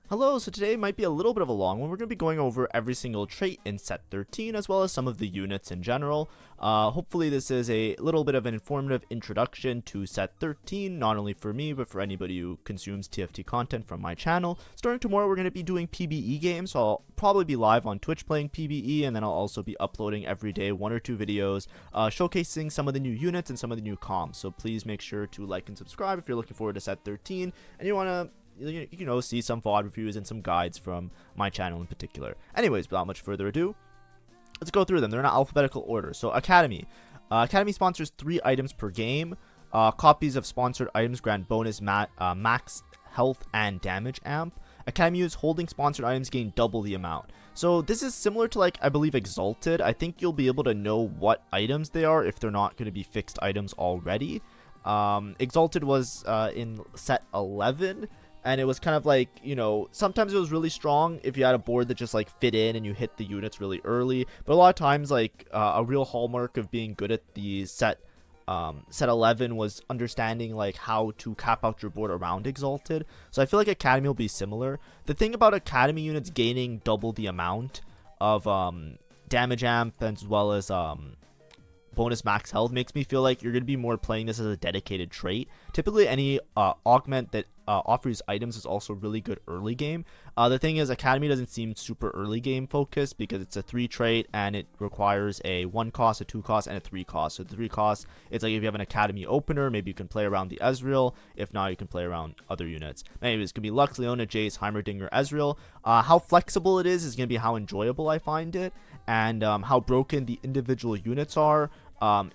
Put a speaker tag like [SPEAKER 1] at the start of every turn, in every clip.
[SPEAKER 1] Hello, so today might be a little bit of a long one. We're going to be going over every single trait in set 13 as well as some of the units in general. Hopefully this is a little bit of an informative introduction to set 13, not only for me, but for anybody who consumes TFT content from my channel. Starting tomorrow, we're going to be doing PBE games, so I'll probably be live on Twitch playing PBE, and then I'll also be uploading every day 1 or 2 videos showcasing some of the new units and some of the new comps. So please make sure to like and subscribe if you're looking forward to set 13 and you want to see some VOD reviews and some guides from my channel in particular. Anyways, without much further ado, let's go through them. They're in alphabetical order. So Academy. Academy sponsors 3 items per game. Copies of sponsored items grant bonus max health and damage amp. Academy use holding sponsored items gain double the amount. So this is similar to, like, I believe Exalted. I think you'll be able to know what items they are if they're not going to be fixed items already. Exalted was in set 11. And it was kind of like, sometimes it was really strong if you had a board that just like fit in and you hit the units really early. But a lot of times, like, a real hallmark of being good at the set 11 was understanding like how to cap out your board around Exalted. So I feel like Academy will be similar. The thing about Academy units gaining double the amount of damage amp as well as bonus max health makes me feel like you're going to be more playing this as a dedicated trait. Typically any augment that offers items is also really good early game. The thing is, Academy doesn't seem super early game focused because it's a 3 trait and it requires a 1 cost, a 2 cost, and a 3 cost. So the 3 costs, it's like if you have an Academy opener, maybe you can play around the Ezreal. If not, you can play around other units. Maybe it's going to be Lux, Leona, Jace, Heimerdinger, Ezreal. How flexible it is going to be how enjoyable I find it, and how broken the individual units are.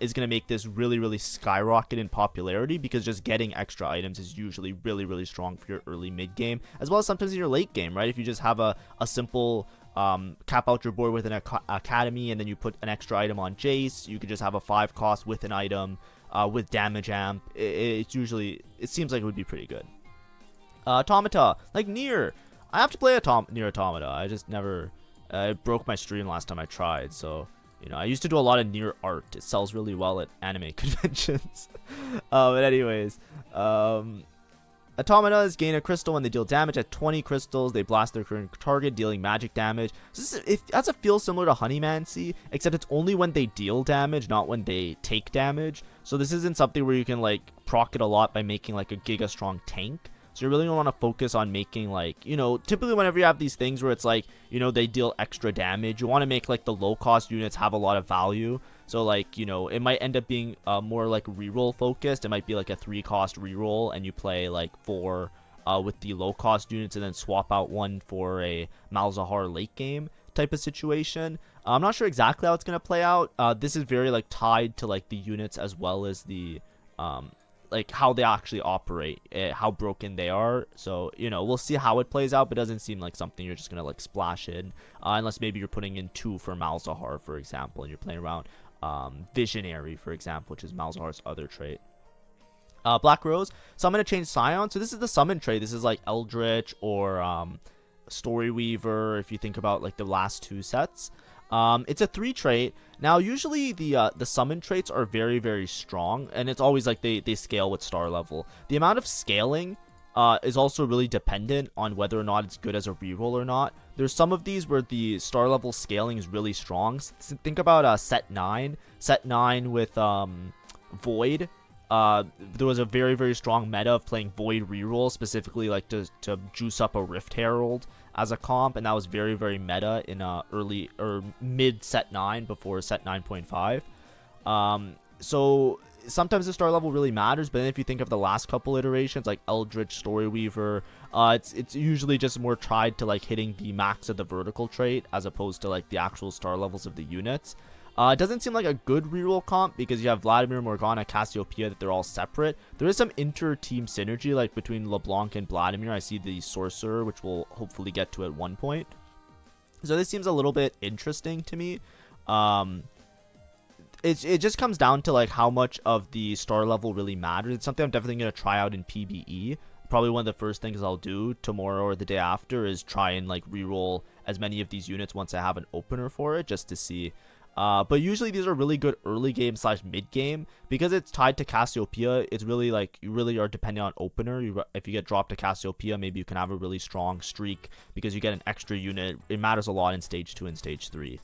[SPEAKER 1] Is going to make this really, really skyrocket in popularity, because just getting extra items is usually really, really strong for your early mid game, as well as sometimes in your late game, right? If you just have a simple cap out your board with an Academy and then you put an extra item on Jace, you could just have a 5 cost with an item with damage amp. It seems like it would be pretty good. Automata, like Nier. I have to play Nier Automata. I just never, it broke my stream last time I tried, so I used to do a lot of Nier art. It sells really well at anime conventions. But anyways, Automatas gain a crystal when they deal damage. At 20 crystals, they blast their current target, dealing magic damage. So that's a feel similar to Honeymancy, except it's only when they deal damage, not when they take damage. So this isn't something where you can like proc it a lot by making like a giga strong tank. So you really don't want to focus on making like, typically whenever you have these things where it's like, they deal extra damage, you want to make like the low cost units have a lot of value. So like, it might end up being more like reroll focused. It might be like a 3 cost reroll and you play like 4 with the low cost units and then swap out 1 for a Malzahar late game type of situation. I'm not sure exactly how it's going to play out. This is very like tied to like the units as well as the like how they actually operate, how broken they are. So we'll see how it plays out, but it doesn't seem like something you're just gonna like splash in, unless maybe you're putting in 2 for Malzahar, for example, and you're playing around Visionary, for example, which is Malzahar's other trait. Black Rose, so I'm gonna change Scion. So this is the summon trait. This is like Eldritch or Story Weaver, if you think about like the last 2 sets. It's a 3 trait. Now, usually the summon traits are very, very strong, and it's always like they scale with star level. The amount of scaling is also really dependent on whether or not it's good as a reroll or not. There's some of these where the star level scaling is really strong. Think about set 9. Set 9 with Void. There was a very, very strong meta of playing Void reroll, specifically like to juice up a Rift Herald as a comp, and that was very, very meta in early or mid set 9 before set 9.5. So sometimes the star level really matters, but then if you think of the last couple iterations like Eldritch, Story Weaver, it's usually just more tied to like hitting the max of the vertical trait as opposed to like the actual star levels of the units. It doesn't seem like a good reroll comp because you have Vladimir, Morgana, Cassiopeia, that they're all separate. There is some inter-team synergy like between LeBlanc and Vladimir. I see the Sorcerer, which we'll hopefully get to at one point. So this seems a little bit interesting to me. It just comes down to like how much of the star level really matters. It's something I'm definitely going to try out in PBE. Probably one of the first things I'll do tomorrow or the day after is try and like reroll as many of these units once I have an opener for it, just to see But usually these are really good early game slash mid game because it's tied to Cassiopeia. It's really like you really are depending on opener. If you get dropped to Cassiopeia, maybe you can have a really strong streak because you get an extra unit. It matters a lot in stage 2 and stage 3.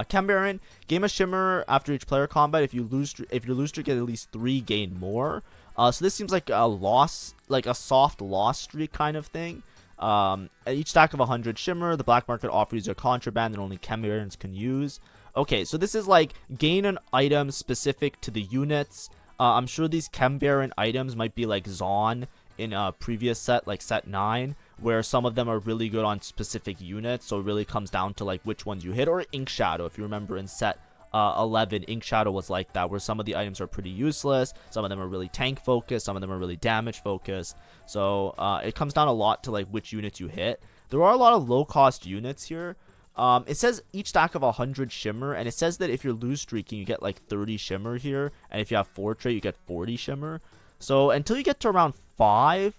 [SPEAKER 1] Chem Baron, gain a shimmer after each player combat. If your lose streak at least 3, gain more. So this seems like a loss, like a soft loss streak kind of thing. At each stack of 100 shimmer, the black market offers you a contraband that only Chem Barons can use. Okay, so this is like gain an item specific to the units. I'm sure these Chem Baron items might be like Zon in a previous set, like set 9, where some of them are really good on specific units, so it really comes down to like which ones you hit. Or Ink Shadow, if you remember in set 11, Ink Shadow was like that, where some of the items are pretty useless, some of them are really tank focused, some of them are really damage focused. So it comes down a lot to like which units you hit. There are a lot of low cost units here. It says each stack of 100 shimmer, and it says that if you're lose streaking, you get like 30 shimmer here, and if you have 4 trait, you get 40 shimmer. So until you get to around 5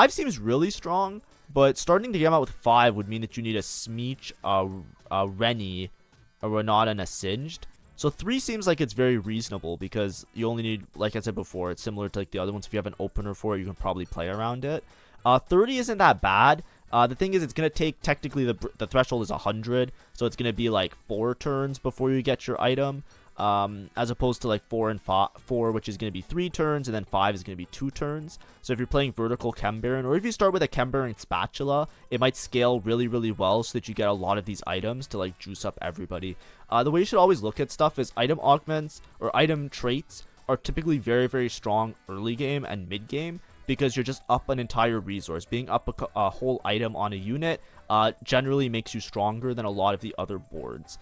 [SPEAKER 1] seems really strong, but starting to get out with 5 would mean that you need a Smeech, a Rennie, a Renata, and a Singed. So 3 seems like it's very reasonable because you only need, like I said before, it's similar to like the other ones. If you have an opener for it, you can probably play around it. 30 isn't that bad. The thing is, it's going to take, technically the threshold is 100, so it's going to be like 4 turns before you get your item, as opposed to like 4 and 4, which is going to be 3 turns, and then 5 is going to be 2 turns. So if you're playing vertical Chem Baron, or if you start with a Chem Baron spatula, it might scale really, really well so that you get a lot of these items to like juice up everybody. The way you should always look at stuff is item augments or item traits are typically very, very strong early game and mid game, because you're just up an entire resource. Being up a whole item on a unit generally makes you stronger than a lot of the other boards.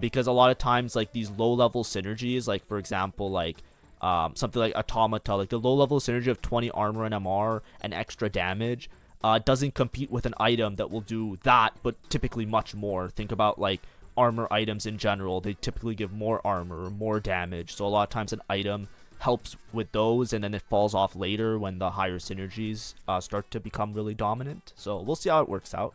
[SPEAKER 1] Because a lot of times, like these low-level synergies, like for example, like something like Automata, like the low-level synergy of 20 armor and MR and extra damage doesn't compete with an item that will do that, but typically much more. Think about like armor items in general. They typically give more armor, more damage. So a lot of times an item helps with those, and then it falls off later when the higher synergies start to become really dominant. So we'll see how it works out.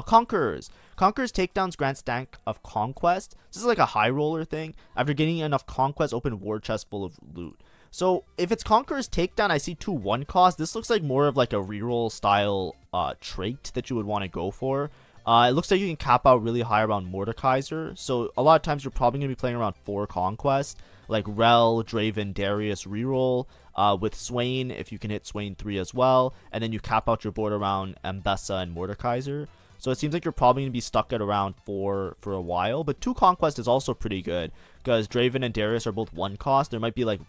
[SPEAKER 1] Conquerors takedowns grant stack of conquest. This is like a high roller thing. After getting enough conquest, open war chest full of loot. So if it's Conqueror's takedown, I see 2 1 cost. This looks like more of like a reroll style trait that you would want to go for. It looks like you can cap out really high around Mordekaiser. So a lot of times you're probably going to be playing around 4 conquest, like Rel, Draven, Darius reroll, with Swain if you can hit Swain 3 as well, and then you cap out your board around Mbessa and Mordekaiser. So it seems like you're probably going to be stuck at around 4 for a while, but 2 conquest is also pretty good because Draven and Darius are both 1 cost. There might be like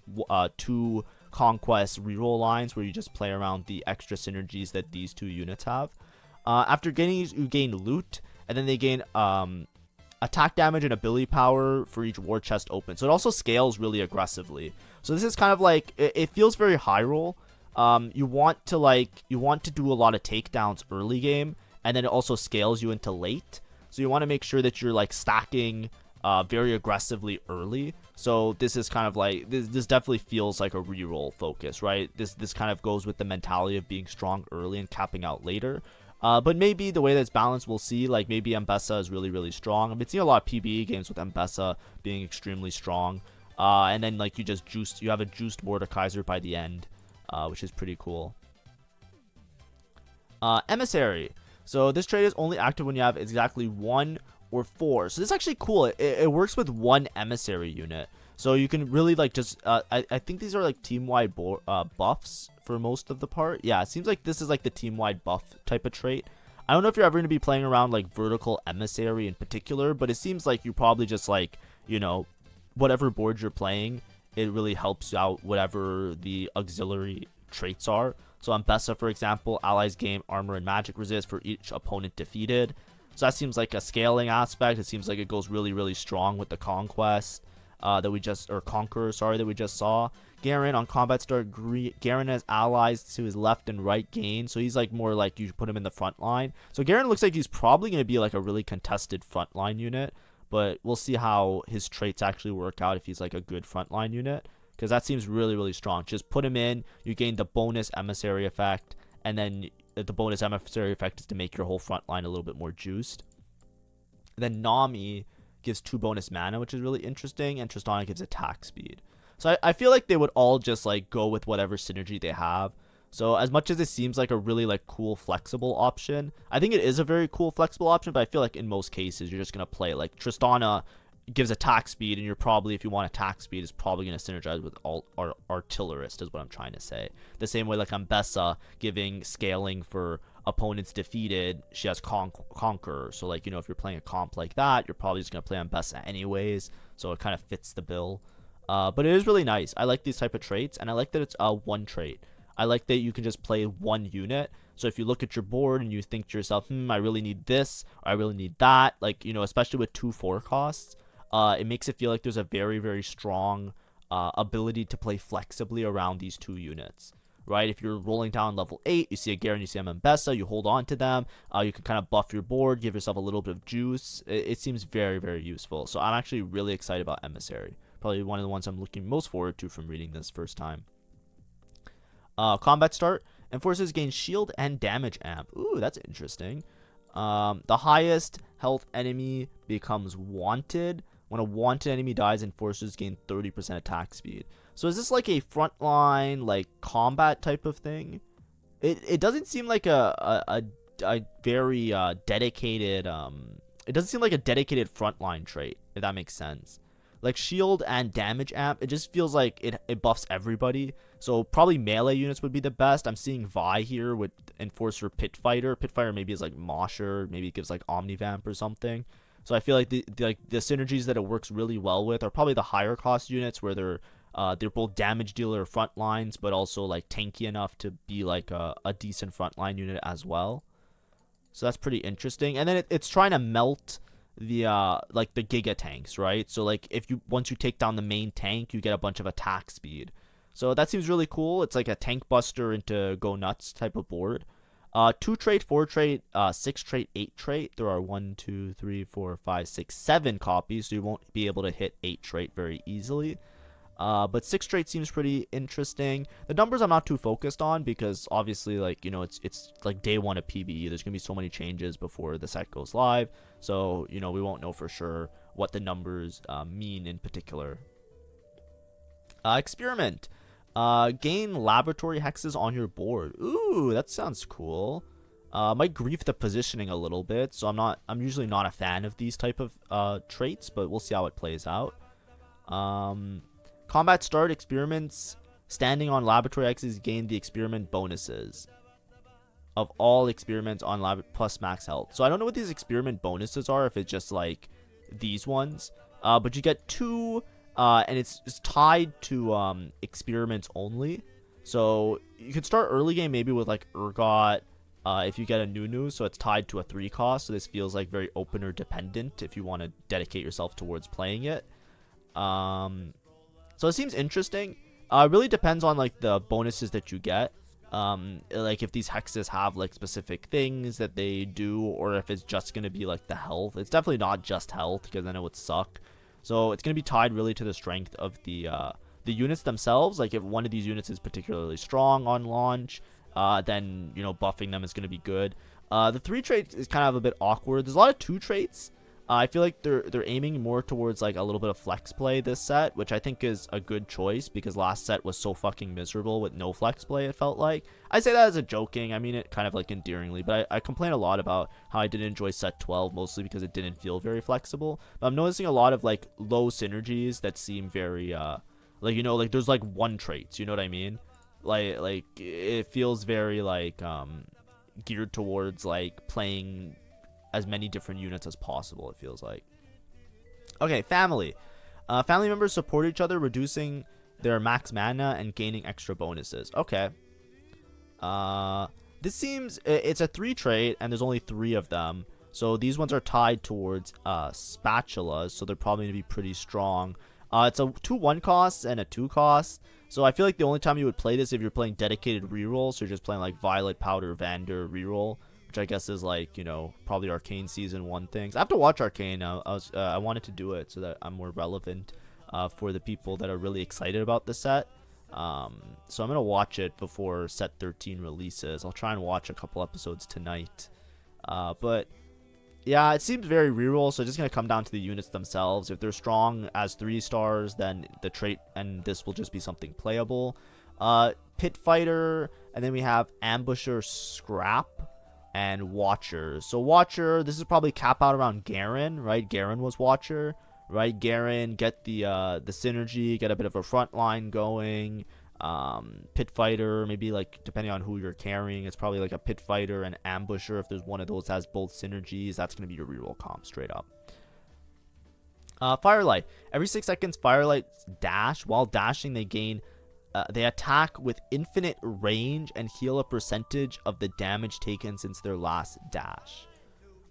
[SPEAKER 1] 2 conquest reroll lines where you just play around the extra synergies that these 2 units have. After getting these, you gain loot, and then they gain attack damage and ability power for each war chest open. So it also scales really aggressively. So this is kind of like, it feels very high roll. You want to do a lot of takedowns early game, and then it also scales you into late. So you want to make sure that you're like stacking very aggressively early. So this is kind of like, this definitely feels like a reroll focus, right? This kind of goes with the mentality of being strong early and capping out later. But maybe the way that's balanced, we'll see. Like maybe Mbessa is really, really strong. I've been seeing a lot of PBE games with Mbessa being extremely strong. And then like you have a juiced Mordekaiser by the end, which is pretty cool. Emissary. So this trait is only active when you have exactly 1 or 4. So this is actually cool. It works with 1 emissary unit. So you can really like just, I think these are like team-wide buffs for most of the part. Yeah, it seems like this is like the team-wide buff type of trait. I don't know if you're ever going to be playing around like vertical emissary in particular, but it seems like you probably just like, you know, whatever board you're playing, it really helps out whatever the auxiliary traits are. So on Mbessa, for example, allies gain armor and magic resist for each opponent defeated. So that seems like a scaling aspect. It seems like it goes really, really strong with the conquest that we just saw. Garen on combat start, Garen has allies to his left and right gain, so he's like more like you put him in the front line. So Garen looks like he's probably going to be like a really contested frontline unit, but we'll see how his traits actually work out if he's like a good frontline unit, because that seems really, really strong. Just put him in, you gain the bonus emissary effect, and then the bonus emissary effect is to make your whole front line a little bit more juiced. And then Nami gives 2 bonus mana, which is really interesting, and Tristana gives attack speed. So I feel like they would all just like go with whatever synergy they have. So as much as it seems like a really like cool flexible option, I think it is a very cool flexible option, but I feel like in most cases you're just gonna play like Tristana gives attack speed, and you're probably, if you want attack speed, is probably going to synergize with artillerist, is what I'm trying to say. The same way like Ambessa giving scaling for opponents defeated, she has Conqueror. So like, you know, if you're playing a comp like that, you're probably just going to play Ambessa anyways, so it kind of fits the bill. But it is really nice. I like these type of traits, and I like that it's one trait. I like that you can just play one unit. So if you look at your board and you think to yourself, I really need this, or I really need that, like, you know, especially with 2/4 costs, it makes it feel like there's a very, very strong ability to play flexibly around these 2 units, right? If you're rolling down level 8, you see a Garen, you see a Mbessa, you hold on to them. You can kind of buff your board, give yourself a little bit of juice. It seems very, very useful. So I'm actually really excited about Emissary. Probably one of the ones I'm looking most forward to from reading this first time. Combat start. Enforcers gain shield and damage amp. Ooh, that's interesting. The highest health enemy becomes wanted. When a wanted enemy dies, enforcers gain 30% attack speed. So is this like a frontline, like combat type of thing? It doesn't seem like a very dedicated it doesn't seem like a dedicated frontline trait, if that makes sense. Like shield and damage amp, it just feels like it buffs everybody. So probably melee units would be the best. I'm seeing Vi here with Enforcer Pitfighter. Pitfighter maybe is like Mosher, maybe it gives like Omnivamp or something. So I feel like the synergies that it works really well with are probably the higher cost units, where they're both damage dealer front lines, but also like tanky enough to be like a decent frontline unit as well. So that's pretty interesting. And then it's trying to melt the like the Giga tanks, right? So like once you take down the main tank, you get a bunch of attack speed. So that seems really cool. It's like a tank buster into go nuts type of board. 2 trait, 4 trait, 6 trait, 8 trait. There are 1, 2, 3, 4, 5, 6, 7 copies, so you won't be able to hit 8 trait very easily. But 6 trait seems pretty interesting. The numbers I'm not too focused on, because obviously, like, you know, it's like day 1 of PBE. There's gonna be so many changes before the set goes live, so you know, we won't know for sure what the numbers mean in particular. Experiment. Gain laboratory hexes on your board. Ooh, that sounds cool. Might grief the positioning a little bit, so I'm usually not a fan of these type of traits, but we'll see how it plays out. Combat start. Experiments standing on laboratory hexes gain the experiment bonuses of all experiments on lab plus max health. So I don't know what these experiment bonuses are, if it's just like these ones, but you get 2. And it's tied to experiments only. So you can start early game maybe with like Urgot if you get a Nunu. So it's tied to a 3 cost. So this feels like very opener dependent if you want to dedicate yourself towards playing it. So it seems interesting. It really depends on like the bonuses that you get. Like if these hexes have like specific things that they do, or if it's just going to be like the health. It's definitely not just health, because then it would suck. So it's going to be tied really to the strength of the units themselves. Like if one of these units is particularly strong on launch, then, you know, buffing them is going to be good. The 3 trait is kind of a bit awkward. There's a lot of 2 traits. I feel like they're aiming more towards like a little bit of flex play this set, which I think is a good choice, because last set was so fucking miserable with no flex play, it felt like. I say that as a joking, I mean it kind of like endearingly, but I complain a lot about how I didn't enjoy set 12, mostly because it didn't feel very flexible. But I'm noticing a lot of like low synergies that seem very like, you know, like there's like 1 traits, you know what I mean? Like it feels very like geared towards like playing as many different units as possible, it feels like. Okay, family. Family members support each other, reducing their max mana and gaining extra bonuses. Okay. This seems, it's a 3 trait, and there's only 3 of them. So these ones are tied towards spatulas, so they're probably going to be pretty strong. It's a 2 1 cost and a 2 cost. So I feel like the only time you would play this if you're playing dedicated rerolls, so you're just playing like Violet, Powder, Vander reroll, which I guess is like, you know, probably Arcane Season 1 things. I have to watch Arcane. I wanted to do it so that I'm more relevant for the people that are really excited about the set. So I'm going to watch it before set 13 releases. I'll try and watch a couple episodes tonight. But Yeah, it seems very reroll, so it's just going to come down to the units themselves. If they're strong as 3 stars, then the trait and this will just be something playable. Pit Fighter, and then we have Ambusher, Scrap, and Watcher. So Watcher, this is probably cap out around Garen, right? Garen was Watcher, right? Garen, get the synergy, get a bit of a front line going. Pit Fighter, maybe like depending on who you're carrying, it's probably like a Pit Fighter and Ambusher. If there's one of those that has both synergies, that's going to be your reroll comp straight up. Firelight, every 6 seconds Firelight's dash. While dashing, they attack with infinite range and heal a percentage of the damage taken since their last dash.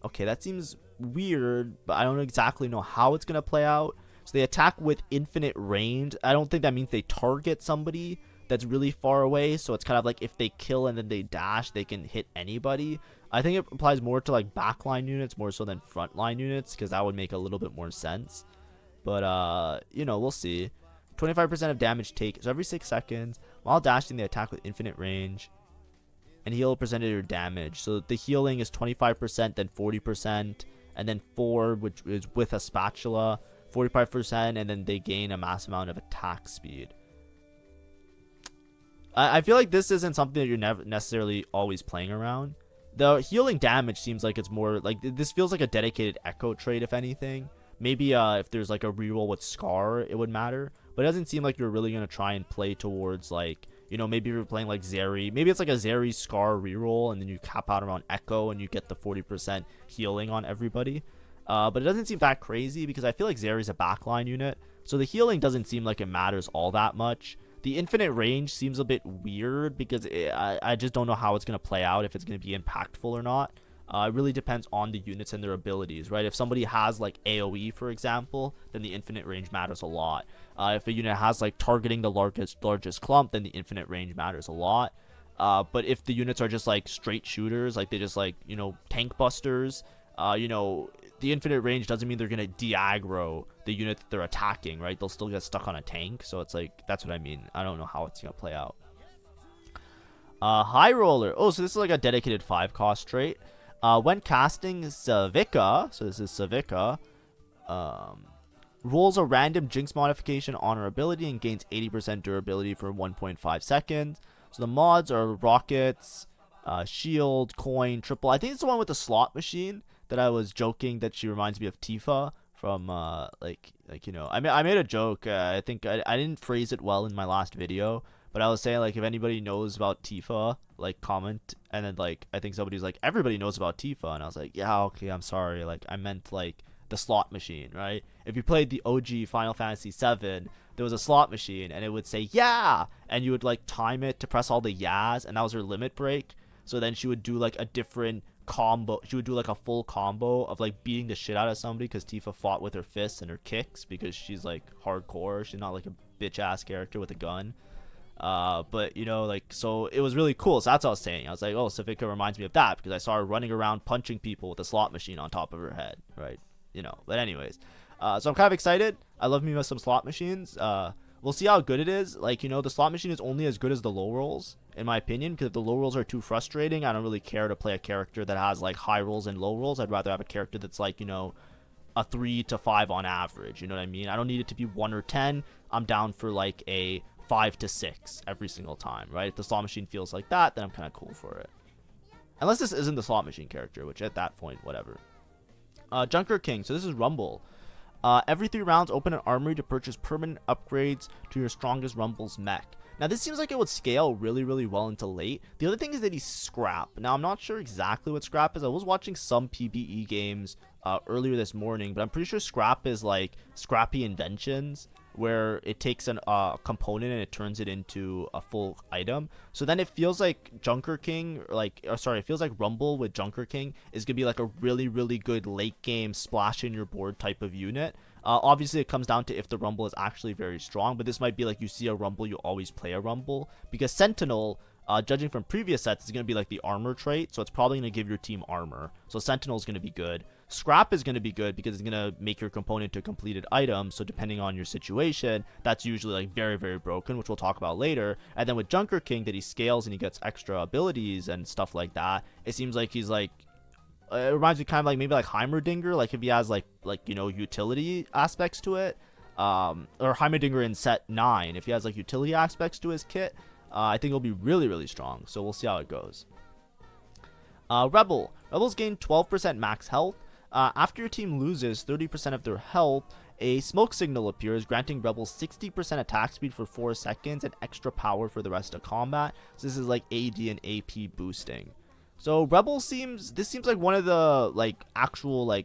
[SPEAKER 1] Okay, that seems weird, but I don't exactly know how it's going to play out. So they attack with infinite range. I don't think that means they target somebody that's really far away. So it's kind of like if they kill and then they dash, they can hit anybody. I think it applies more to like backline units more so than frontline units, because that would make a little bit more sense. But, you know, we'll see. 25% of damage take. So every 6 seconds, while dashing, they attack with infinite range and heal a percentage of your damage. So the healing is 25%, then 40%, and then 4, which is with a spatula. 45%, and then they gain a mass amount of attack speed. I feel like this isn't something that you're never necessarily always playing around. The healing damage seems like it's more like, this feels like a dedicated echo trait, if anything. Maybe if there's like a reroll with Scar, it would matter. But it doesn't seem like you're really going to try and play towards like, you know, maybe you're playing like Zeri. Maybe it's like a Zeri Scar reroll, and then you cap out around Echo, and you get the 40% healing on everybody. But it doesn't seem that crazy, because I feel like Zeri's a backline unit, so the healing doesn't seem like it matters all that much. The infinite range seems a bit weird, because I just don't know how it's going to play out, if it's going to be impactful or not. It really depends on the units and their abilities, right? If somebody has like AoE, for example, then the infinite range matters a lot. If a unit has like targeting the largest clump, then the infinite range matters a lot. But if the units are just like straight shooters, like they just like, you know, tank busters, you know, the infinite range doesn't mean they're going to de-aggro the unit that they're attacking, right? They'll still get stuck on a tank. So it's like, that's what I mean. I don't know how it's going to play out. High Roller. Oh, so this is like a dedicated 5-cost trait. When casting Savika, so this is Savika, rolls a random Jinx modification on her ability and gains 80% durability for 1.5 seconds. So the mods are Rockets, Shield, Coin, Triple. I think it's the one with the slot machine that I was joking that she reminds me of Tifa from, like you know, I made a joke. I think I didn't phrase it well in my last video, but I was saying, like, if anybody knows about Tifa, like, comment. And then, like, I think somebody's like, everybody knows about Tifa. And I was like, yeah, okay, I'm sorry. Like, I meant, like, the slot machine, right? If you played the OG Final Fantasy VII, there was a slot machine, and it would say, yeah! And you would, like, time it to press all the yas, and that was her limit break. So then she would do, like, a different combo. She would do, like, a full combo of, like, beating the shit out of somebody, because Tifa fought with her fists and her kicks, because she's, like, hardcore. She's not, like, a bitch-ass character with a gun. But, you know, like, so it was really cool. So that's what I was saying. I was like, oh, Savika reminds me of that, because I saw her running around punching people with a slot machine on top of her head, right? You know, but anyways, so I'm kind of excited. I love me with some slot machines. We'll see how good it is. Like, you know, the slot machine is only as good as the low rolls, in my opinion, because if the low rolls are too frustrating, I don't really care to play a character that has, like, high rolls and low rolls. I'd rather have a character that's, like, you know, a 3 to 5 on average. You know what I mean? I don't need it to be 1 or 10. I'm down for, like, a 5 to 6 every single time, right? If the slot machine feels like that, then I'm kind of cool for it. Unless this isn't the slot machine character, which at that point, whatever. Junker King. So this is Rumble. Every 3 rounds, open an armory to purchase permanent upgrades to your strongest Rumble's mech. Now, this seems like it would scale really, really well into late. The other thing is that he's Scrap. Now, I'm not sure exactly what Scrap is. I was watching some PvE games earlier this morning, but I'm pretty sure Scrap is like Scrappy Inventions, where it takes a component and it turns it into a full item. So then it feels like Junker King, it feels like Rumble with Junker King is going to be like a really, really good late game splash in your board type of unit. Obviously, it comes down to if the Rumble is actually very strong, but this might be like you see a Rumble, you always play a Rumble. Because Sentinel, judging from previous sets, is going to be like the armor trait, so it's probably going to give your team armor. So Sentinel is going to be good. Scrap is going to be good because it's going to make your component to a completed item, so depending on your situation, that's usually like very, very broken, which we'll talk about later. And then with Junker King, that he scales and he gets extra abilities and stuff like that, it seems like he's like It reminds me kind of like maybe like Heimerdinger, like if he has like utility aspects to it, or Heimerdinger in set 9, if he has like utility aspects to his kit, I think it'll be really, really strong. So we'll see how it goes. Rebels gain 12% max health. After your team loses 30% of their health, a smoke signal appears, granting Rebels 60% attack speed for 4 seconds and extra power for the rest of combat. So this is like AD and AP boosting. So Rebel seems like one of the like actual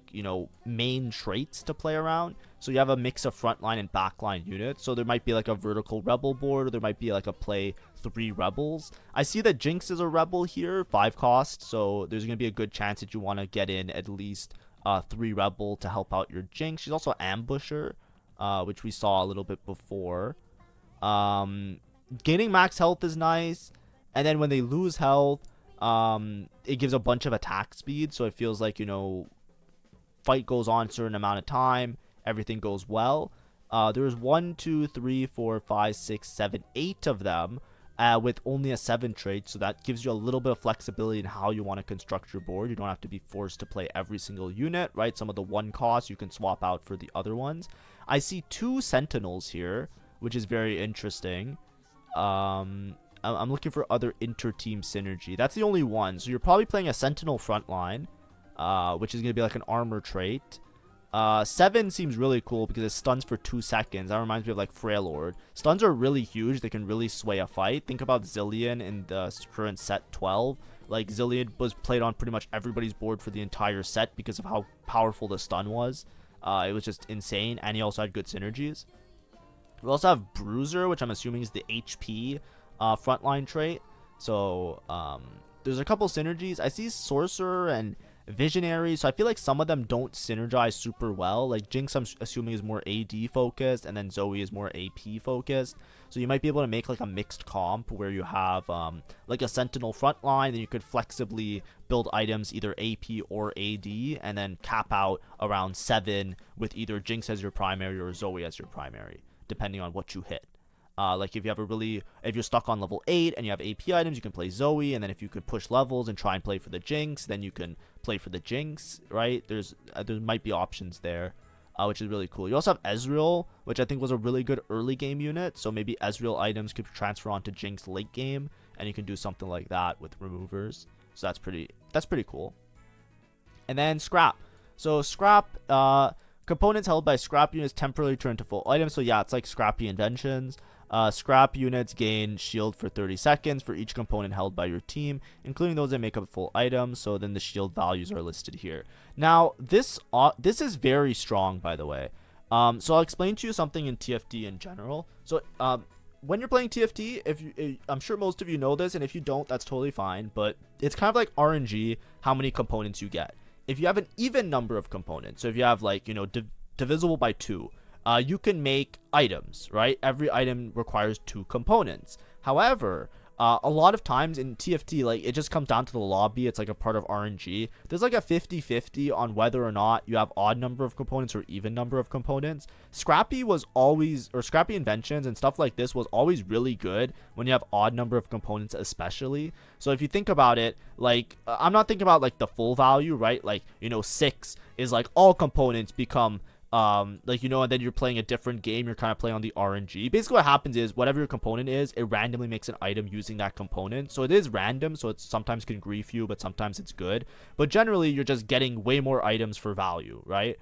[SPEAKER 1] main traits to play around. So you have a mix of frontline and backline units. So there might be like a vertical Rebel board, or there might be like a play 3 Rebels. I see that Jinx is a Rebel here, 5 cost. So there's gonna be a good chance that you want to get in at least 3 Rebel to help out your Jinx. She's also Ambusher, which we saw a little bit before. Gaining max health is nice, and then when they lose health, it gives a bunch of attack speed, so it feels like, fight goes on a certain amount of time, everything goes well. There's 1, 2, 3, 4, 5, 6, 7, 8 of them, with only a 7 trait, so that gives you a little bit of flexibility in how you want to construct your board. You don't have to be forced to play every single unit, right? Some of the 1 costs you can swap out for the other ones. I see 2 Sentinels here, which is very interesting. I'm looking for other inter-team synergy. That's the only one. So you're probably playing a Sentinel frontline, which is going to be like an armor trait. 7 seems really cool because it stuns for 2 seconds. That reminds me of like Freylord. Stuns are really huge. They can really sway a fight. Think about Zillion in the current set 12. Like Zillion was played on pretty much everybody's board for the entire set because of how powerful the stun was. It was just insane, and he also had good synergies. We also have Bruiser, which I'm assuming is the HP frontline trait. So there's a couple synergies. I see Sorcerer and Visionary, so I feel like some of them don't synergize super well. Like Jinx, I'm assuming, is more AD focused, and then Zoe is more AP focused. So you might be able to make like a mixed comp where you have like a Sentinel frontline, and you could flexibly build items either AP or AD, and then cap out around 7 with either Jinx as your primary or Zoe as your primary, depending on what you hit. Like if you're stuck on level 8 and you have AP items, you can play Zoe, and then if you could push levels and try and play for the Jinx, then you can play for the Jinx, right? There might be options there, which is really cool. You also have Ezreal, which I think was a really good early game unit, so maybe Ezreal items could transfer onto Jinx late game, and you can do something like that with removers. So that's pretty cool. And then Scrap. So Scrap, components held by Scrap units temporarily turn to full items. So yeah, it's like Scrappy Inventions. Scrap units gain shield for 30 seconds for each component held by your team, including those that make up full items. So then the shield values are listed here. Now this is very strong, by the way. So I'll explain to you something in TFT in general. So when you're playing TFT, I'm sure most of you know this, and if you don't, that's totally fine. But it's kind of like RNG, how many components you get. If you have an even number of components, so if you have like divisible by 2. You can make items, right? Every item requires 2 components. However, a lot of times in TFT, like it just comes down to the lobby. It's like a part of RNG. There's like a 50-50 on whether or not you have odd number of components or even number of components. Scrappy Inventions and stuff like this was always really good when you have odd number of components, especially. So if you think about it, like I'm not thinking about like the full value, right? Like 6 is like all components become and then you're playing a different game. You're kind of playing on the RNG. Basically what happens is whatever your component is, it randomly makes an item using that component. So it is random, so it sometimes can grief you, but sometimes it's good. But generally you're just getting way more items for value, right?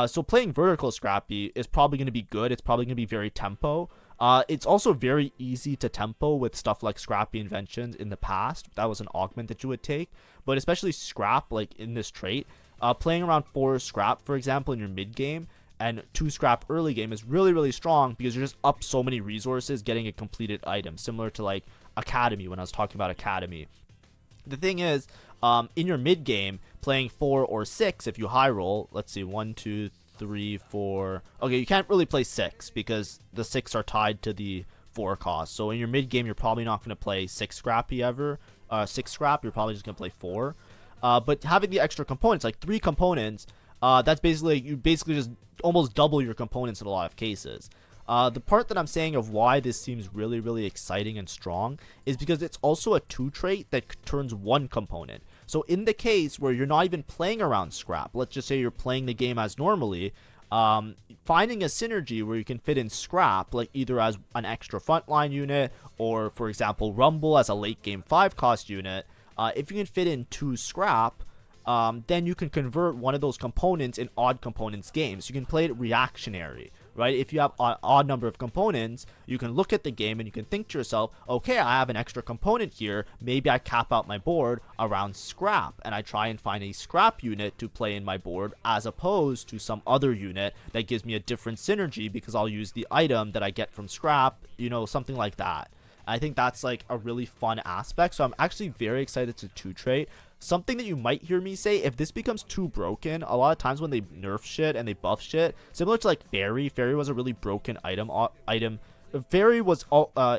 [SPEAKER 1] So playing vertical Scrappy is probably going to be good. It's probably going to be very tempo. It's also very easy to tempo with stuff like Scrappy Inventions in the past. That was an augment that you would take. But especially Scrap, like in this trait, playing around 4 Scrap, for example, in your mid game, and 2 Scrap early game is really, really strong because you're just up so many resources getting a completed item, similar to like Academy when I was talking about Academy. The thing is, in your mid game, playing 4 or 6, if you high roll, let's see, 1, 2, 3, 4. Okay, you can't really play 6 because the 6 are tied to the 4 cost. So in your mid game, you're probably not going to play 6 Scrappy ever. 6 Scrap, you're probably just going to play 4. But having the extra components, like 3 components, that's you basically just almost double your components in a lot of cases. The part that I'm saying of why this seems really, really exciting and strong is because it's also a 2 trait that turns 1 component. So in the case where you're not even playing around scrap, let's just say you're playing the game as normally, finding a synergy where you can fit in scrap, like either as an extra frontline unit or, for example, rumble as a late game 5 cost unit, if you can fit in 2 scrap, then you can convert one of those components in odd components games. You can play it reactionary, right? If you have an odd number of components, you can look at the game and you can think to yourself, okay, I have an extra component here. Maybe I cap out my board around scrap and I try and find a scrap unit to play in my board as opposed to some other unit that gives me a different synergy because I'll use the item that I get from scrap, something like that. I think that's like a really fun aspect. So I'm actually very excited to 2-trait. Something that you might hear me say, if this becomes too broken, a lot of times when they nerf shit and they buff shit, similar to like Fairy was a really broken item. Fairy was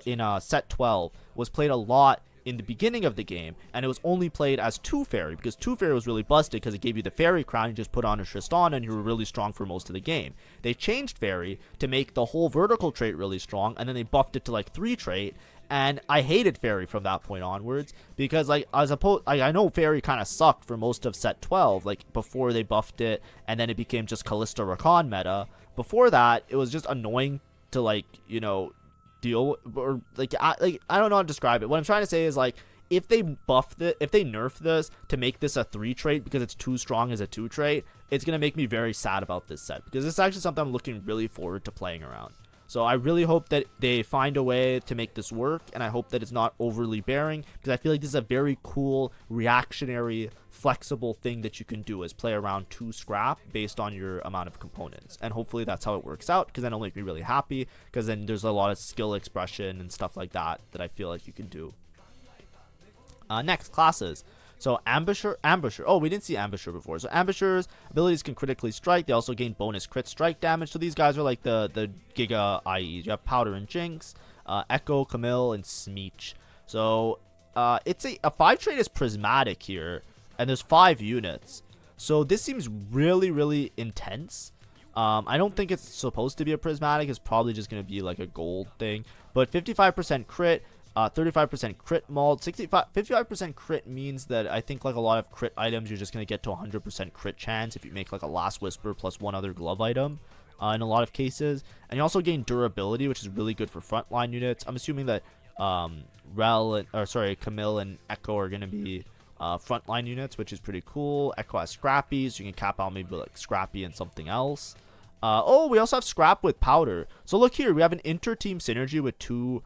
[SPEAKER 1] in set 12, was played a lot in the beginning of the game, and it was only played as 2 Fairy, because 2 Fairy was really busted because it gave you the Fairy crown, you just put on a Tristana and you were really strong for most of the game. They changed Fairy to make the whole vertical trait really strong, and then they buffed it to like 3-trait, and I hated Fairy from that point onwards, because like I know Fairy kind of sucked for most of set 12, like before they buffed it, and then it became just Callista Rakan meta. Before that, it was just annoying to like, deal, or like I don't know how to describe it. What I'm trying to say is, like, if they nerf this to make this a 3-trait because it's too strong as a 2-trait, it's gonna make me very sad about this set, because it's actually something I'm looking really forward to playing around. So I really hope that they find a way to make this work, and I hope that it's not overly bearing, because I feel like this is a very cool, reactionary, flexible thing that you can do, is play around 2 scrap based on your amount of components. And hopefully that's how it works out, because then it'll make me really happy, because then there's a lot of skill expression and stuff like that I feel like you can do. Next, classes. So Ambusher. Oh, we didn't see Ambusher before. So Ambushers abilities can critically strike. They also gain bonus crit strike damage. So these guys are like the Giga IEs. You have Powder and Jinx, Echo, Camille, and Smeech. So it's a 5-trait is prismatic here, and there's 5 units. So this seems really, really intense. I don't think it's supposed to be a prismatic. It's probably just going to be like a gold thing. But 55% crit. 35% crit mult, 55% crit means that I think like a lot of crit items you're just going to get to 100% crit chance if you make like a Last Whisper plus one other glove item in a lot of cases. And you also gain durability, which is really good for frontline units. I'm assuming that Camille and Echo are going to be frontline units, which is pretty cool. Echo has Scrappy, so you can cap out maybe like Scrappy and something else. We also have Scrap with Powder. So look here, we have an inter-team synergy with 2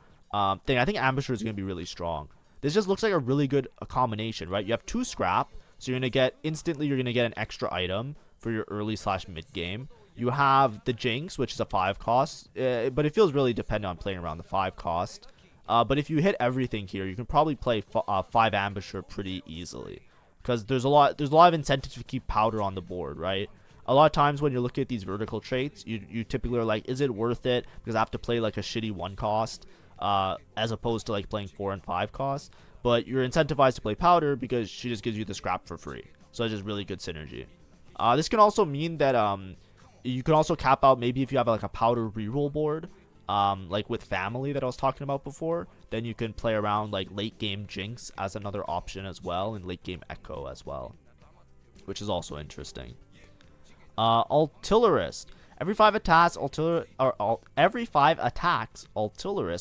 [SPEAKER 1] thing. I think Ambusher is going to be really strong. This just looks like a really good combination, right? You have 2 scrap, so you're going to get an extra item for your early / mid game. You have the Jinx, which is a 5 cost, but it feels really dependent on playing around the 5 cost. But if you hit everything here, you can probably play 5 Ambusher pretty easily, because there's a lot of incentive to keep Powder on the board, right? A lot of times when you're looking at these vertical traits, you typically are like, is it worth it? Because I have to play like a shitty 1 cost. As opposed to like playing 4 and 5 costs, but you're incentivized to play Powder because she just gives you the scrap for free. So it's just really good synergy. This can also mean that you can also cap out, maybe if you have like a Powder reroll board, like with Family that I was talking about before, then you can play around like late game Jinx as another option as well, and late game Echo as well, which is also interesting. Artillerist. Every 5 attacks, Artillerists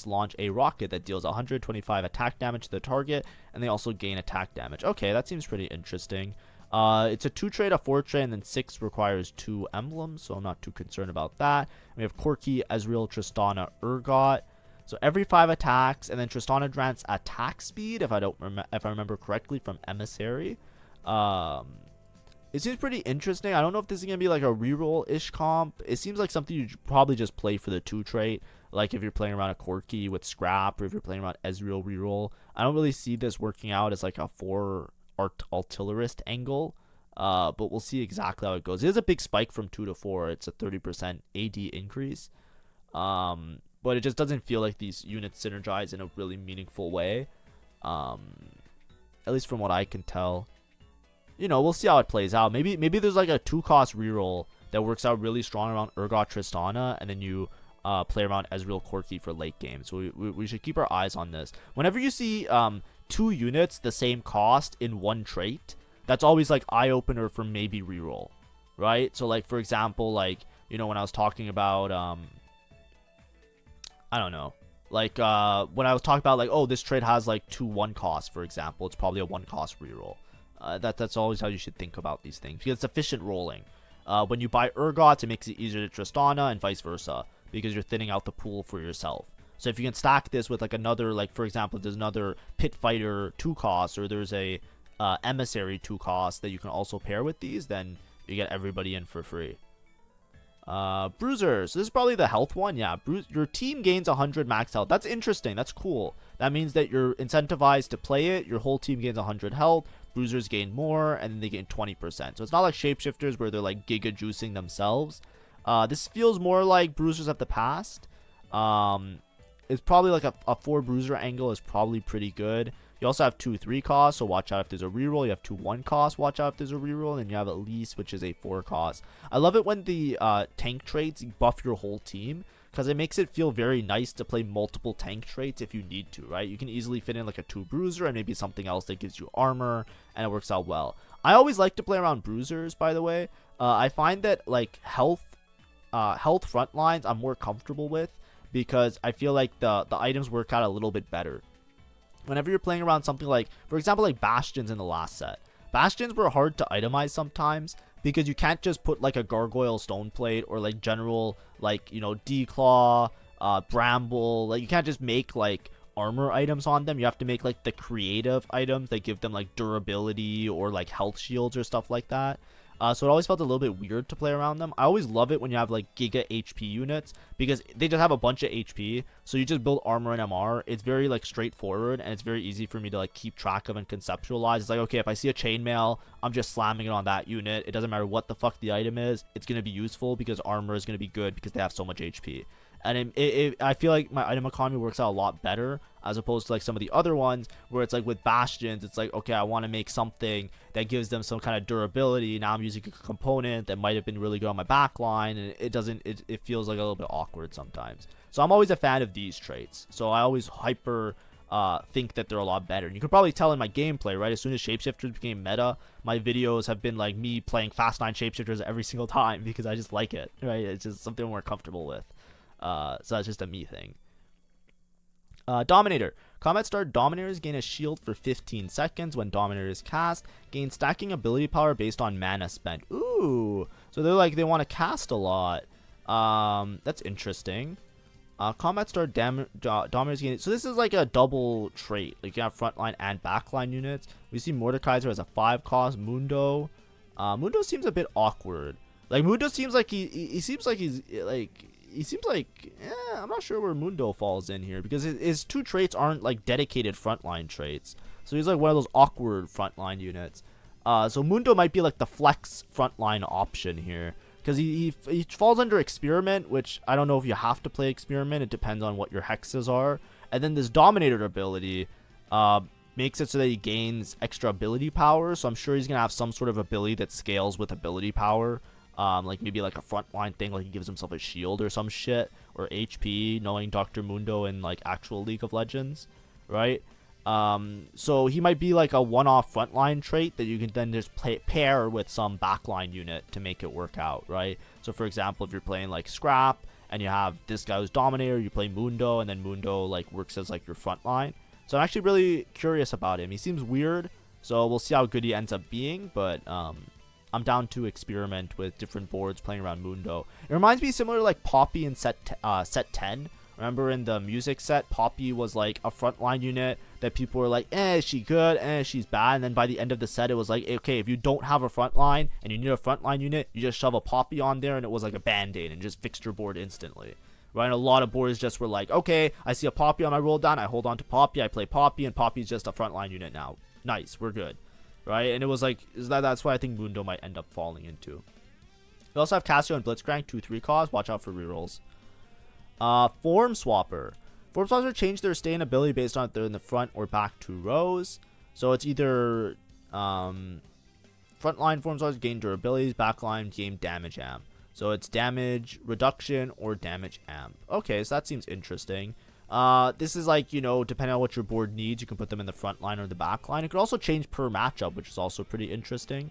[SPEAKER 1] launch a rocket that deals 125 attack damage to the target, and they also gain attack damage. Okay, that seems pretty interesting. It's a 2-trait, a 4-trait, and then 6 requires 2 emblems, so I'm not too concerned about that. We have Corki, Ezreal, Tristana, Urgot. So every 5 attacks, and then Tristana grants attack speed, if I remember correctly, from Emissary. It seems pretty interesting. I don't know if this is going to be like a reroll-ish comp. It seems like something you probably just play for the 2-trait. Like if you're playing around a Corki with Scrap, or if you're playing around Ezreal reroll. I don't really see this working out as like a 4 Artillerist angle. But we'll see exactly how it goes. It is a big spike from 2 to 4. It's a 30% AD increase. But it just doesn't feel like these units synergize in a really meaningful way. At least from what I can tell. We'll see how it plays out. Maybe there's like a 2-cost reroll that works out really strong around Urgot Tristana, and then you play around Ezreal Corki for late game. So we should keep our eyes on this. Whenever you see 2 units the same cost in one trait, that's always like eye opener for maybe reroll, right? So like for example, like when I was talking about I don't know, like when I was talking about like, oh, this trait has like 2 1 costs, for example, it's probably a 1 cost reroll. That's always how you should think about these things, because it's efficient rolling. When you buy Urgots, it makes it easier to Tristana and vice versa, because you're thinning out the pool for yourself. So if you can stack this with like another, like for example, there's another Pit Fighter 2 cost, or there's a Emissary 2 cost that you can also pair with these, then you get everybody in for free. Bruiser. So this is probably the health one. Yeah, your team gains 100 max health. That's interesting. That's cool. That means that you're incentivized to play it. Your whole team gains 100 health. Bruisers gain more, and then they gain 20%. So it's not like Shapeshifters where they're like giga juicing themselves. This feels more like Bruisers of the past. It's probably like a 4 Bruiser angle is probably pretty good. You also have 2 3 costs, so watch out if there's a reroll. You have 2 1 costs, watch out if there's a reroll. And you have Elise, which is a 4 cost. I love it when the tank traits buff your whole team, because it makes it feel very nice to play multiple tank traits if you need to, right? You can easily fit in like a 2 Bruiser and maybe something else that gives you armor, and it works out well. I always like to play around Bruisers, by the way. I find that like health front lines I'm more comfortable with, because I feel like the items work out a little bit better. Whenever you're playing around something like, for example, like Bastions in the last set. Bastions were hard to itemize sometimes, because you can't just put like a Gargoyle Stoneplate or like general like, Declaw, Bramble. Like you can't just make like armor items on them. You have to make like the creative items that give them like durability or like health shields or stuff like that. So it always felt a little bit weird to play around them. I always love it when you have like giga HP units, because they just have a bunch of HP. So you just build armor and MR. It's very like straightforward, and it's very easy for me to like keep track of and conceptualize. It's like, okay, if I see a chainmail, I'm just slamming it on that unit. It doesn't matter what the fuck the item is. It's going to be useful because armor is going to be good because they have so much HP. And I feel like my item economy works out a lot better as opposed to like some of the other ones where it's like with Bastions, it's like, okay, I want to make something that gives them some kind of durability. Now I'm using a component that might have been really good on my backline, and it feels like a little bit awkward sometimes. So I'm always a fan of these traits. So I always hyper think that they're a lot better. And you can probably tell in my gameplay, right? As soon as Shapeshifters became meta, my videos have been like me playing Fast 9 Shapeshifters every single time because I just like it, right? It's just something I'm more comfortable with. So that's just a me thing. Dominator. Combat Star Dominators gain a shield for 15 seconds when Dominator is cast. Gain stacking ability power based on mana spent. Ooh. So they're like, they want to cast a lot. That's interesting. Combat Star Dominators gain. So this is like a double trait. Like you have frontline and backline units. We see Mordekaiser as a 5 cost. Mundo. Mundo seems a bit awkward. Like Mundo seems like he seems like he's like... He seems like, I'm not sure where Mundo falls in here, because his 2 traits aren't like dedicated frontline traits. So he's like one of those awkward frontline units. So Mundo might be like the flex frontline option here, because he falls under Experiment, which I don't know if you have to play Experiment. It depends on what your hexes are. And then this Dominator ability makes it so that he gains extra ability power. So I'm sure he's going to have some sort of ability that scales with ability power. Like maybe like a frontline thing, like he gives himself a shield or some shit, or HP, knowing Dr. Mundo in like actual League of Legends, right? So he might be like a one-off frontline trait that you can then just pair with some backline unit to make it work out, right? So for example, if you're playing like Scrap and you have this guy who's Dominator, you play Mundo, and then Mundo like works as like your frontline. So I'm actually really curious about him. He seems weird, so we'll see how good he ends up being, but I'm down to experiment with different boards playing around Mundo. It reminds me similar to like Poppy in set 10. Remember in the music set, Poppy was like a frontline unit that people were like, is she good? She's bad. And then by the end of the set, it was like, okay, if you don't have a frontline and you need a frontline unit, you just shove a Poppy on there, and it was like a band-aid and just fixed your board instantly. Right? And a lot of boards just were like, okay, I see a Poppy on my roll down, I hold on to Poppy, I play Poppy, and Poppy's just a frontline unit now. Nice, we're good. Right? And it was like, that's what I think Mundo might end up falling into. We also have Cassio and Blitzcrank, 2-3 cost. Watch out for rerolls. Form Swapper. Form Swappers change their stay and ability based on if they're in the front or back 2 rows. So it's either frontline Form Swappers gain durabilities, backline gain damage amp. So it's damage reduction or damage amp. Okay, so that seems interesting. This is like, depending on what your board needs, you can put them in the front line or the back line. It could also change per matchup, which is also pretty interesting.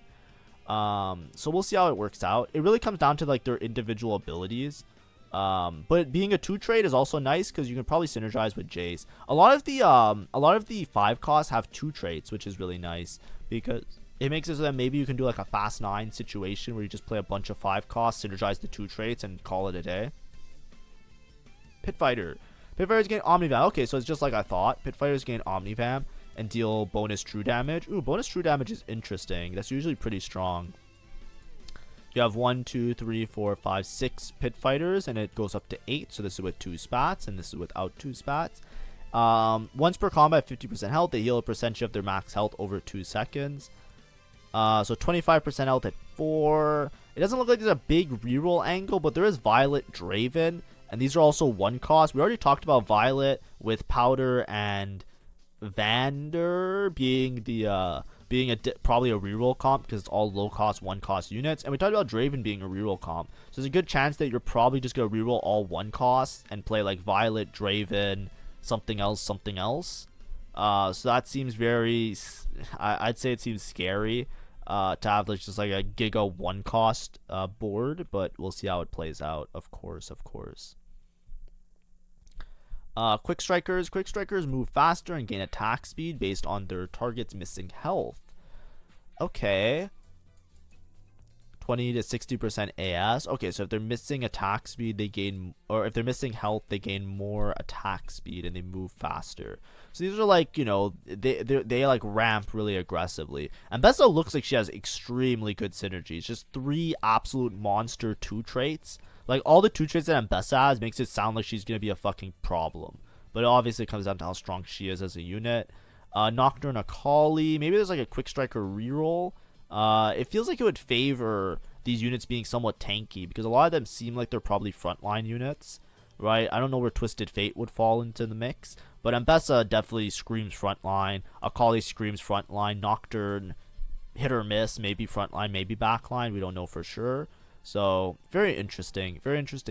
[SPEAKER 1] So we'll see how it works out. It really comes down to like their individual abilities. But being a 2 trade is also nice because you can probably synergize with Jace. A lot of the 5 costs have 2 traits, which is really nice because it makes it so that maybe you can do like a fast 9 situation where you just play a bunch of 5 costs, synergize the 2 traits, and call it a day. Pit Fighter. Pit Fighters gain Omnivam. Okay, so it's just like I thought. Pit Fighters gain Omnivam and deal bonus true damage. Ooh, bonus true damage is interesting. That's usually pretty strong. You have 1, 2, 3, 4, 5, 6 Pit Fighters, and it goes up to 8. So this is with 2 spats, and this is without 2 spats. Once per combat, 50% health. They heal a percentage of their max health over 2 seconds. So 25% health at 4. It doesn't look like there's a big reroll angle, but there is Violet Draven, and these are also 1 cost. We already talked about Violet with Powder and Vander being the probably a reroll comp because it's all low cost 1 cost units, and we talked about Draven being a reroll comp. So there's a good chance that you're probably just gonna reroll all 1 costs and play like Violet, Draven, something else. So that seems very, I'd say it seems scary to have like just like a giga 1 cost board, but we'll see how it plays out. Of course. Quick Strikers move faster and gain attack speed based on their target's missing health. Okay. 20 to 60% AS. Okay, so if they're missing attack speed, they gain, or if they're missing health, they gain more attack speed and they move faster. So these are like, they like ramp really aggressively. And Bessa looks like she has extremely good synergies. Just 3 absolute monster 2 traits. Like, all the 2 traits that Ambessa has makes it sound like she's going to be a fucking problem. But it obviously comes down to how strong she is as a unit. Nocturne Akali. Maybe there's like a Quick Striker reroll. It feels like it would favor these units being somewhat tanky, because a lot of them seem like they're probably frontline units, right? I don't know where Twisted Fate would fall into the mix, but Ambessa definitely screams frontline. Akali screams frontline. Nocturne, hit or miss, maybe frontline, maybe backline. We don't know for sure. So very interesting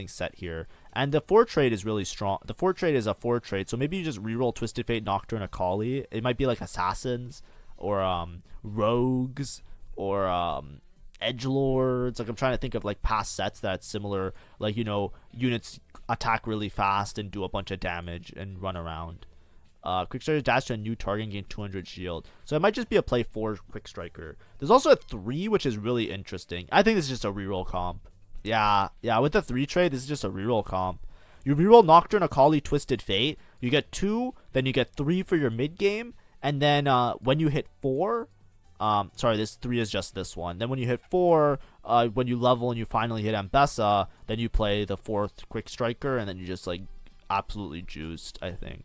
[SPEAKER 1] set here. And the 4 trade is really strong. The 4 trade is a 4 trade, so maybe you just reroll Twisted Fate, Nocturne, Akali. It might be like assassins or rogues or edgelords. Like, I'm trying to think of like past sets that's similar, like, units attack really fast and do a bunch of damage and run around. Quick Striker dash to a new target and gain 200 shield. So it might just be a play 4 Quick Striker. There's also a 3, which is really interesting. I think this is just a reroll comp. Yeah, with the 3 trade, this is just a reroll comp. You reroll Nocturne, Akali, Twisted Fate. You get 2, then you get 3 for your mid game, and then when you hit 4, sorry, this 3 is just this one. Then when you hit 4, when you level and you finally hit Ambessa, then you play the 4th Quick Striker, and then you just like absolutely juiced, I think.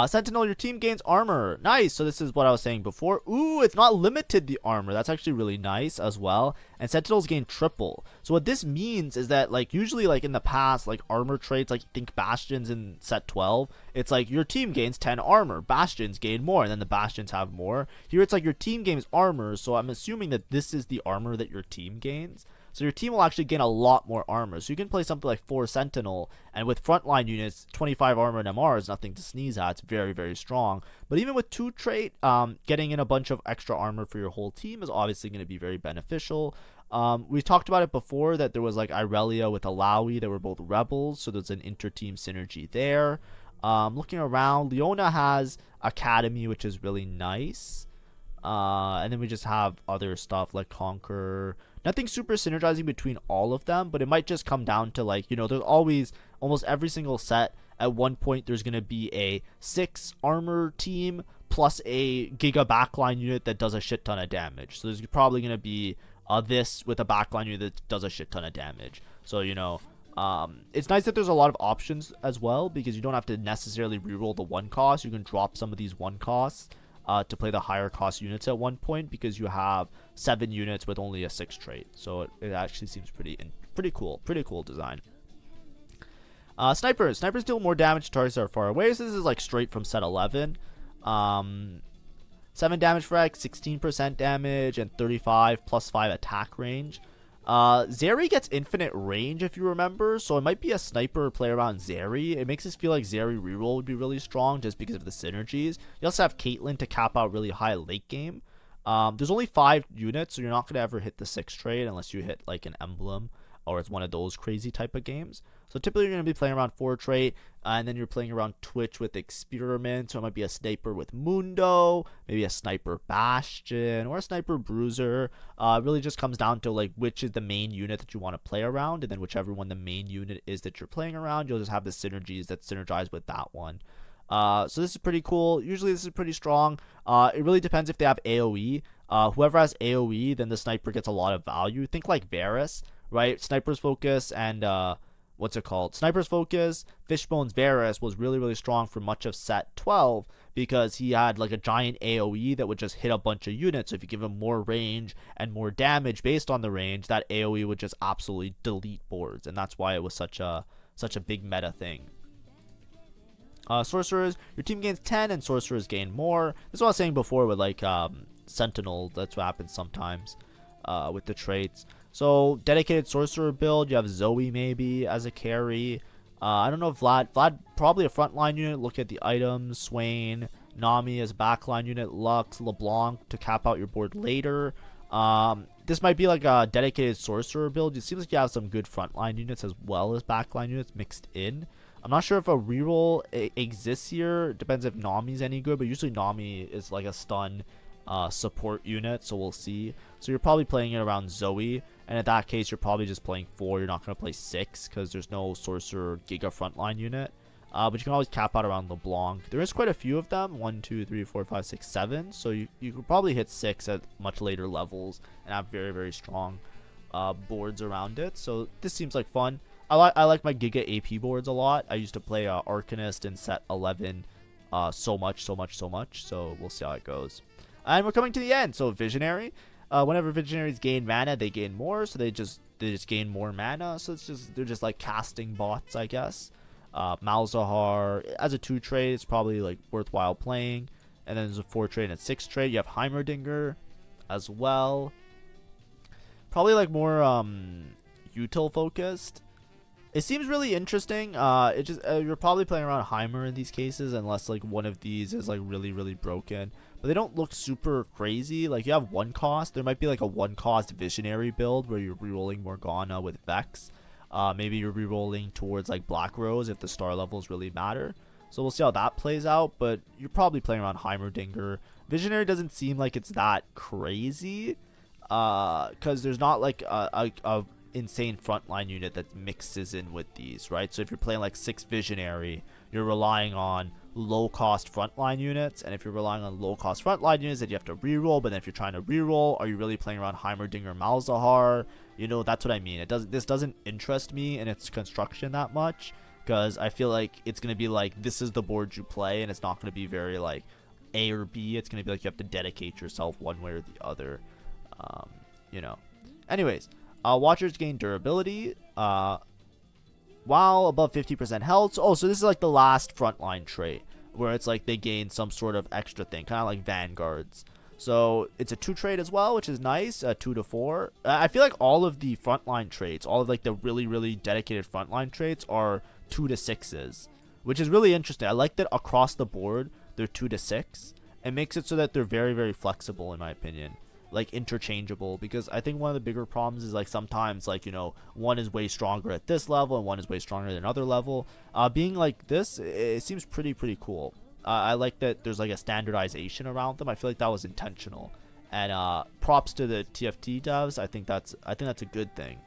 [SPEAKER 1] Sentinel, your team gains armor. Nice. So this is what I was saying before. Ooh, it's not limited, the armor. That's actually really nice as well. And Sentinels gain triple. So what this means is that, like, usually, like, in the past, like, armor traits, like, think Bastions in set 12, it's like your team gains 10 armor. Bastions gain more, and then the Bastions have more. Here, it's like your team gains armor, so I'm assuming that this is the armor that your team gains. So your team will actually gain a lot more armor. So you can play something like 4 Sentinel, and with frontline units, 25 armor and MR is nothing to sneeze at. It's very, very strong. But even with 2 trait, getting in a bunch of extra armor for your whole team is obviously going to be very beneficial. We talked about it before that there was like Irelia with Alawi that were both rebels, so there's an inter-team synergy there. Looking around, Leona has Academy, which is really nice. And then we just have other stuff like Conquer. Nothing super synergizing between all of them, but it might just come down to, like, there's always, almost every single set, at one point there's going to be a 6 armor team plus a Giga backline unit that does a shit ton of damage. So there's probably going to be this with a backline unit that does a shit ton of damage. So, it's nice that there's a lot of options as well, because you don't have to necessarily reroll the 1 cost. You can drop some of these 1 costs to play the higher cost units at one point, because you have 7 units with only a 6 trait. So it actually seems pretty cool design. Snipers deal more damage to targets that are far away. So this is like straight from set 11. 7 damage for X, 16% damage, and 35 plus 5 attack range. Zeri gets infinite range if you remember, so it might be a sniper play around Zeri. It makes us feel like Zeri reroll would be really strong just because of the synergies. You also have Caitlyn to cap out really high late game. There's only 5 units, so you're not going to ever hit the 6 trade unless you hit like an emblem or it's one of those crazy type of games. So typically you're going to be playing around 4 trait, and then you're playing around Twitch with Experiment, so it might be a sniper with Mundo, maybe a sniper Bastion, or a sniper Bruiser. It really just comes down to like which is the main unit that you want to play around, and then whichever one the main unit is that you're playing around, you'll just have the synergies that synergize with that one. So this is pretty cool. Usually this is pretty strong. It really depends if they have AoE. Whoever has AoE, then the sniper gets a lot of value. Think like Varus, right? Sniper's Focus and what's it called? Sniper's Focus, Fishbone's Varus was really, really strong for much of set 12 because he had like a giant AoE that would just hit a bunch of units. So if you give him more range and more damage based on the range, that AoE would just absolutely delete boards, and that's why it was such a big meta thing. Sorcerers, your team gains 10 and sorcerers gain more. This is what I was saying before with like Sentinel. That's what happens sometimes with the traits. So dedicated sorcerer build, you have Zoe maybe as a carry. I don't know if Vlad probably a frontline unit. Look at the items. Swain, Nami as a backline unit. Lux, LeBlanc to cap out your board later. This might be like a dedicated sorcerer build. It seems like you have some good frontline units as well as backline units mixed in. I'm not sure if a reroll exists here. Depends if Nami's any good, but usually Nami is like a stun support unit, so we'll see. So you're probably playing it around Zoe, and in that case you're probably just playing 4. You're not going to play 6 because there's no sorcerer giga frontline unit. But you can always cap out around LeBlanc. There is quite a few of them, 1 2 3 4 5 6 7, so you could probably hit 6 at much later levels and have very, very strong boards around it. So this seems like fun. I like my Giga AP boards a lot. I used to play Arcanist in set 11 so much. So we'll see how it goes. And we're coming to the end. So Visionary. Whenever Visionaries gain mana, they gain more. So they just gain more mana. So they're just like casting bots, I guess. Malzahar as a 2 trade, it's probably like worthwhile playing. And then there's a 4 trade and a 6 trade. You have Heimerdinger as well. Probably like more util focused. It seems really interesting. It just you're probably playing around Heimer in these cases unless like one of these is like really, really broken. But they don't look super crazy. Like you have 1 cost. There might be like a 1 cost Visionary build where you're rerolling Morgana with Vex. Maybe you're rerolling towards like Black Rose if the star levels really matter. So we'll see how that plays out. But you're probably playing around Heimerdinger. Visionary doesn't seem like it's that crazy. Because there's not like a insane frontline unit that mixes in with these, right? So if you're playing like 6 Visionary, you're relying on low cost frontline units, and if you're relying on low cost frontline units, then you have to reroll. But then if you're trying to reroll, are you really playing around Heimerdinger, Malzahar? You know, that's what I mean. This doesn't interest me in its construction that much, because I feel like it's gonna be like this is the board you play, and it's not gonna be very like A or B. It's gonna be like you have to dedicate yourself one way or the other. You know. Anyways, Watchers gain durability while above 50% health. So this is like the last frontline trait where it's like they gain some sort of extra thing, kind of like Vanguards. So it's a 2 trait as well, which is nice. 2 to 4. I feel like all of the frontline traits, all of like the really, really dedicated frontline traits are 2 to 6s, which is really interesting. I like that across the board they're 2 to 6. It makes it so that they're very, very flexible in my opinion. Like interchangeable, because I think one of the bigger problems is like sometimes like, you know, one is way stronger at this level and one is way stronger at another level. Being like this, it seems pretty cool. I like that there's like a standardization around them. I feel like that was intentional, and props to the TFT devs. I think that's a good thing.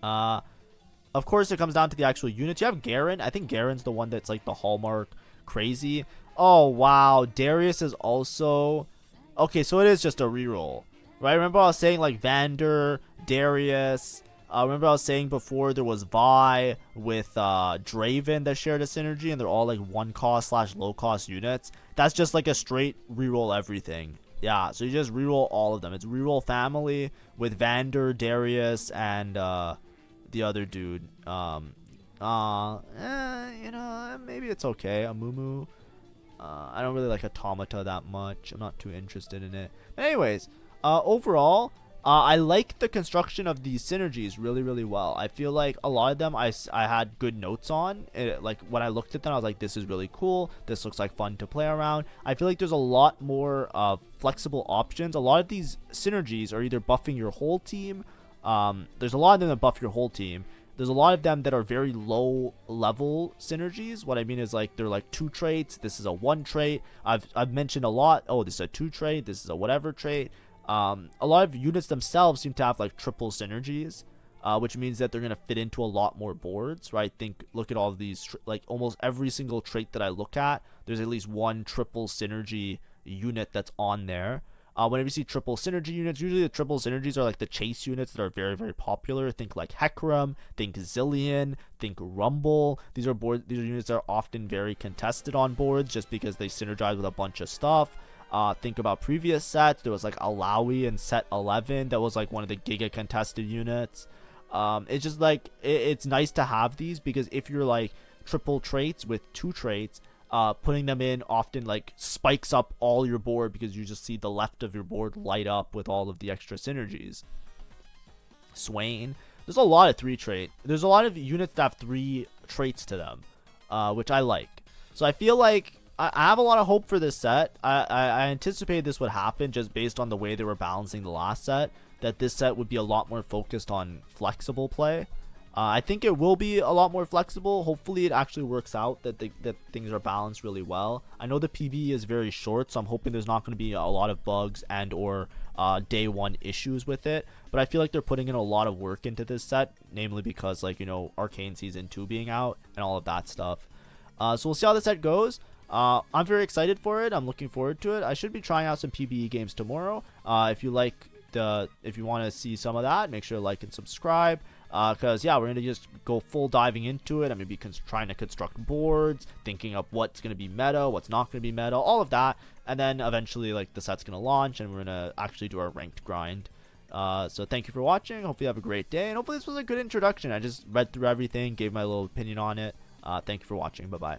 [SPEAKER 1] Of course it comes down to the actual units. You have Garen. I think Garen's the one that's like the hallmark crazy. Oh wow, Darius is also okay, so it is just a reroll, right? Remember I was saying like Vander, Darius. Remember I was saying before there was Vi with Draven that shared a synergy, and they're all like 1 cost / low cost units. That's just like a straight reroll everything. Yeah, so you just reroll all of them. It's reroll family with Vander, Darius, and the other dude. You know, maybe it's okay. Amumu. I don't really like Automata that much. I'm not too interested in it. But anyways, overall, I like the construction of these synergies really, really well. I feel like a lot of them I had good notes on. Like when I looked at them, I was like, this is really cool. This looks like fun to play around. I feel like there's a lot more flexible options. A lot of these synergies are either buffing your whole team. There's a lot of them that buff your whole team. There's a lot of them that are very low level synergies. What I mean is like they're like 2 traits. This is a 1 trait. I've mentioned a lot. Oh, this is a 2 trait. This is a whatever trait. A lot of units themselves seem to have like triple synergies, which means that they're gonna fit into a lot more boards, right? Look at all of these, like almost every single trait that I look at, there's at least 1 triple synergy unit that's on there. Whenever you see triple synergy units, usually the triple synergies are like the chase units that are very, very popular. Think like Hecarim, think Zillion, think Rumble. These are units that are often very contested on boards just because they synergize with a bunch of stuff. Think about previous sets. There was like Alawi in set 11 that was like one of the giga contested units. It's just like it's nice to have these because if you're like triple traits with 2 traits, putting them in often like spikes up all your board because you just see the left of your board light up with all of the extra synergies. Swain, there's a lot of 3 trait. There's a lot of units that have 3 traits to them, which I like. So I feel like I have a lot of hope for this set. I anticipated this would happen just based on the way they were balancing the last set, that this set would be a lot more focused on flexible play. I think it will be a lot more flexible. Hopefully it actually works out that things are balanced really well. I know the PB is very short, so I'm hoping there's not going to be a lot of bugs and or day 1 issues with it. But I feel like they're putting in a lot of work into this set, namely because like, you know, Arcane Season 2 being out and all of that stuff. So we'll see how the set goes. I'm very excited for it. I'm looking forward to it. I should be trying out some PBE games tomorrow. If you want to see some of that, make sure to like and subscribe. Because yeah, we're gonna just go full diving into it. I'm gonna be trying to construct boards, thinking of what's gonna be meta, what's not gonna be meta, all of that, and then eventually like the set's gonna launch and we're gonna actually do our ranked grind. So thank you for watching. Hopefully you have a great day, and hopefully this was a good introduction. I just read through everything, gave my little opinion on it. Thank you for watching. Bye bye.